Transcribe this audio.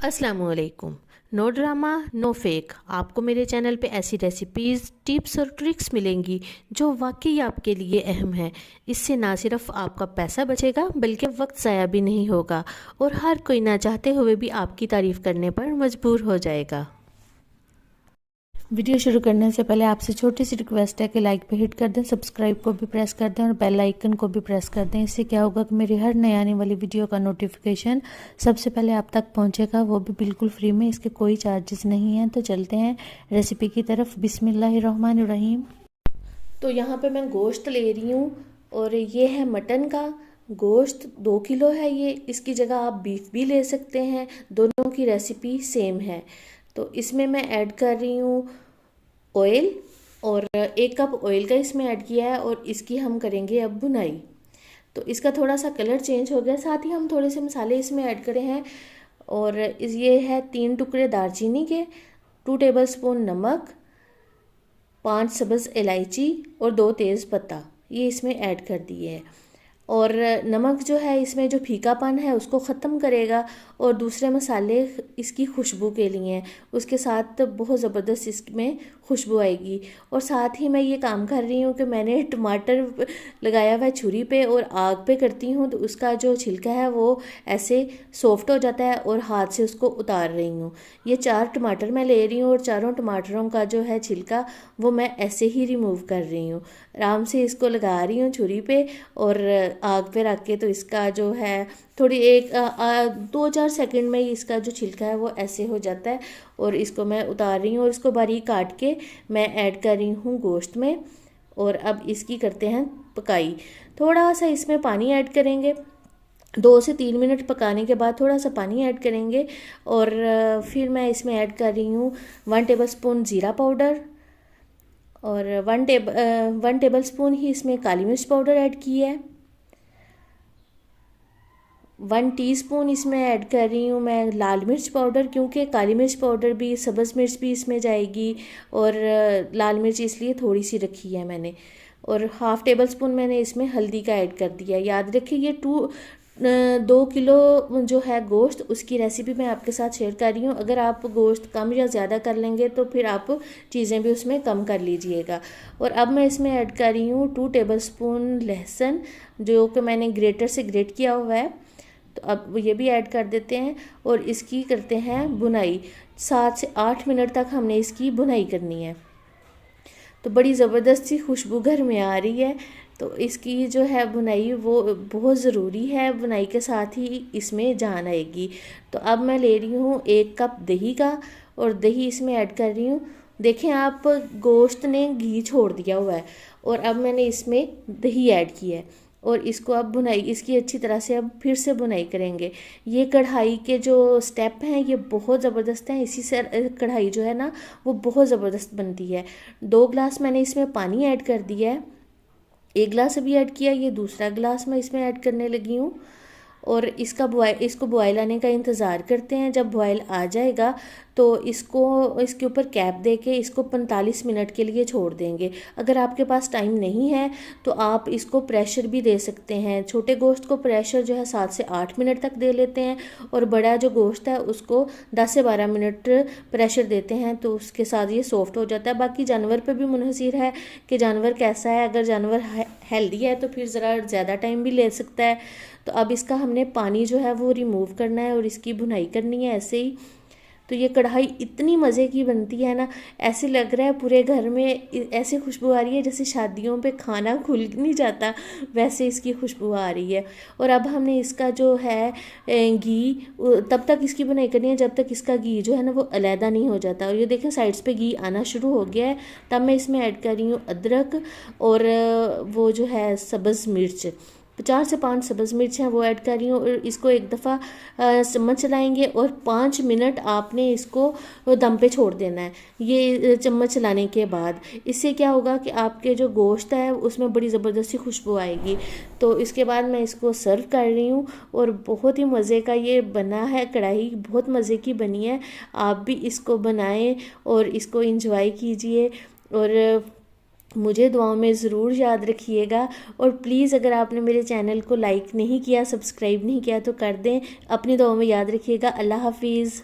अस्सलामुअलैकुम। No drama no fake. आपको मेरे चैनल पे ऐसी रेसिपीज़, टिप्स और ट्रिक्स मिलेंगी जो वाकई आपके लिए अहम है। इससे ना सिर्फ आपका पैसा बचेगा बल्कि वक्त ज़ाया भी नहीं होगा और हर कोई ना चाहते हुए भी आपकी तारीफ़ करने पर मजबूर हो जाएगा। वीडियो शुरू करने से पहले आपसे छोटी सी रिक्वेस्ट है कि लाइक पे हिट कर दें, सब्सक्राइब को भी प्रेस कर दें और बेल आइकन को भी प्रेस कर दें। इससे क्या होगा कि मेरी हर नई आने वाली वीडियो का नोटिफिकेशन सबसे पहले आप तक पहुंचेगा, वो भी बिल्कुल फ्री में। इसके कोई चार्जेस नहीं हैं। तो चलते हैं रेसिपी की तरफ। बिस्मिल्लाहिर्रहमानिर्रहीम। तो यहाँ पर मैं गोश्त ले रही हूँ और ये है मटन का गोश्त। 2 किलो है ये। इसकी जगह आप बीफ भी ले सकते हैं, दोनों की रेसिपी सेम है। तो इसमें मैं ऐड कर रही हूँ ऑयल और 1 कप ऑयल का इसमें ऐड किया है और इसकी हम करेंगे अब भुनाई। तो इसका थोड़ा सा कलर चेंज हो गया। साथ ही हम थोड़े से मसाले इसमें ऐड करे हैं और ये है 3 टुकड़े दालचीनी के, 2 टेबलस्पून नमक, 5 सब्ज़ इलायची और 2 तेज़ पत्ता ये इसमें ऐड कर दिए हैं। और नमक जो है इसमें जो फीकापन है उसको ख़त्म करेगा और दूसरे मसाले इसकी खुशबू के लिए हैं। उसके साथ बहुत ज़बरदस्त इसमें खुशबू आएगी। और साथ ही मैं ये काम कर रही हूँ कि मैंने टमाटर लगाया हुआ है छुरी पे और आग पे करती हूँ तो उसका जो छिलका है वो ऐसे सॉफ्ट हो जाता है और हाथ से उसको उतार रही हूँ। ये 4 टमाटर मैं ले रही हूँ और चारों टमाटरों का जो है छिलका वो मैं ऐसे ही रिमूव कर रही हूँ। आराम से इसको लगा रही हूँ छुरी पे और आग पे रख के। तो इसका जो है थोड़ी 2-4 सेकंड में इसका जो छिलका है वो ऐसे हो जाता है और इसको मैं उतार रही हूँ और इसको बारीक काट के मैं ऐड कर रही हूँ गोश्त में। और अब इसकी करते हैं पकाई। थोड़ा सा इसमें पानी ऐड करेंगे। 2 से 3 मिनट पकाने के बाद थोड़ा सा पानी ऐड करेंगे और फिर मैं इसमें ऐड कर रही हूँ 1 टेबलस्पून ज़ीरा पाउडर और 1 टेबलस्पून ही इसमें काली मिर्च पाउडर ऐड की है। 1 टीस्पून इसमें ऐड कर रही हूँ मैं लाल मिर्च पाउडर, क्योंकि काली मिर्च पाउडर भी, सब्ज़ मिर्च भी इसमें जाएगी और लाल मिर्च इसलिए थोड़ी सी रखी है मैंने। और 1/2 टेबलस्पून मैंने इसमें हल्दी का ऐड कर दिया। याद रखिए ये 2 किलो जो है गोश्त उसकी रेसिपी मैं आपके साथ शेयर कर रही हूँ। अगर आप गोश्त कम या ज़्यादा कर लेंगे तो फिर आप चीज़ें भी उसमें कम कर लीजिएगा। और अब मैं इसमें ऐड कर रही हूँ 2 टेबलस्पून लहसुन जो कि मैंने ग्रेटर से ग्रेट किया हुआ है। तो अब ये भी ऐड कर देते हैं और इसकी करते हैं भुनाई। 7 से 8 मिनट तक हमने इसकी भुनाई करनी है। तो बड़ी ज़बरदस्त सी खुशबू घर में आ रही है। तो इसकी जो है भुनाई वो बहुत ज़रूरी है, भुनाई के साथ ही इसमें जान आएगी। तो अब मैं ले रही हूँ 1 कप दही का और दही इसमें ऐड कर रही हूँ। देखें आप, गोश्त ने घी छोड़ दिया हुआ है और अब मैंने इसमें दही ऐड किया है और इसको अब भुनाई इसकी अच्छी तरह से अब फिर से भुनाई करेंगे। ये कढ़ाई के जो स्टेप हैं ये बहुत ज़बरदस्त हैं। इसी से कढ़ाई जो है ना वो बहुत ज़बरदस्त बनती है। 2 गिलास मैंने इसमें पानी ऐड कर दिया है। 1 गिलास अभी ऐड किया, ये दूसरा गिलास मैं इसमें ऐड करने लगी हूँ। और इसको बॉयल आने का इंतज़ार करते हैं। जब बॉयल आ जाएगा तो इसके ऊपर कैप दे के इसको 45 मिनट के लिए छोड़ देंगे। अगर आपके पास टाइम नहीं है तो आप इसको प्रेशर भी दे सकते हैं। छोटे गोश्त को प्रेशर जो है 7 से 8 मिनट तक दे लेते हैं और बड़ा जो गोश्त है उसको 10 से 12 मिनट प्रेशर देते हैं तो उसके साथ ये सॉफ्ट हो जाता है। बाकी जानवर पे भी मुनहसिर है कि जानवर कैसा है। अगर जानवर हेल्दी है तो फिर ज़रा ज़्यादा टाइम भी ले सकता है। तो अब इसका हमने पानी जो है वो रिमूव करना है और इसकी भुनाई करनी है ऐसे ही। तो ये कढ़ाई इतनी मज़े की बनती है ना, ऐसे लग रहा है पूरे घर में ऐसे खुशबू आ रही है जैसे शादियों पे खाना खुल नहीं जाता, वैसे इसकी खुशबू आ रही है। और अब हमने इसका जो है घी तब तक इसकी भुनाई करनी है जब तक इसका घी जो है ना वो अलहदा नहीं हो जाता। और ये देखें साइड्स पे घी आना शुरू हो गया है। तब मैं इसमें ऐड कर रही हूँ अदरक और वो जो है सब्ज़ मिर्च, 4 से 5 सब्ज़ मिर्च हैं वो ऐड कर रही हूँ। और इसको एक दफ़ा चम्मच चलाएंगे और 5 मिनट आपने इसको दम पे छोड़ देना है ये चम्मच चलाने के बाद। इससे क्या होगा कि आपके जो गोश्त है उसमें बड़ी ज़बरदस्ती खुशबू आएगी। तो इसके बाद मैं इसको सर्व कर रही हूँ और बहुत ही मज़े का ये बना है। कढ़ाई बहुत मज़े की बनी है। आप भी इसको बनाएं और इसको इंजॉय कीजिए और मुझे दुआओं में ज़रूर याद रखिएगा। और प्लीज़ अगर आपने मेरे चैनल को लाइक नहीं किया, सब्सक्राइब नहीं किया तो कर दें। अपनी दुआओं में याद रखिएगा। अल्लाह हाफिज़।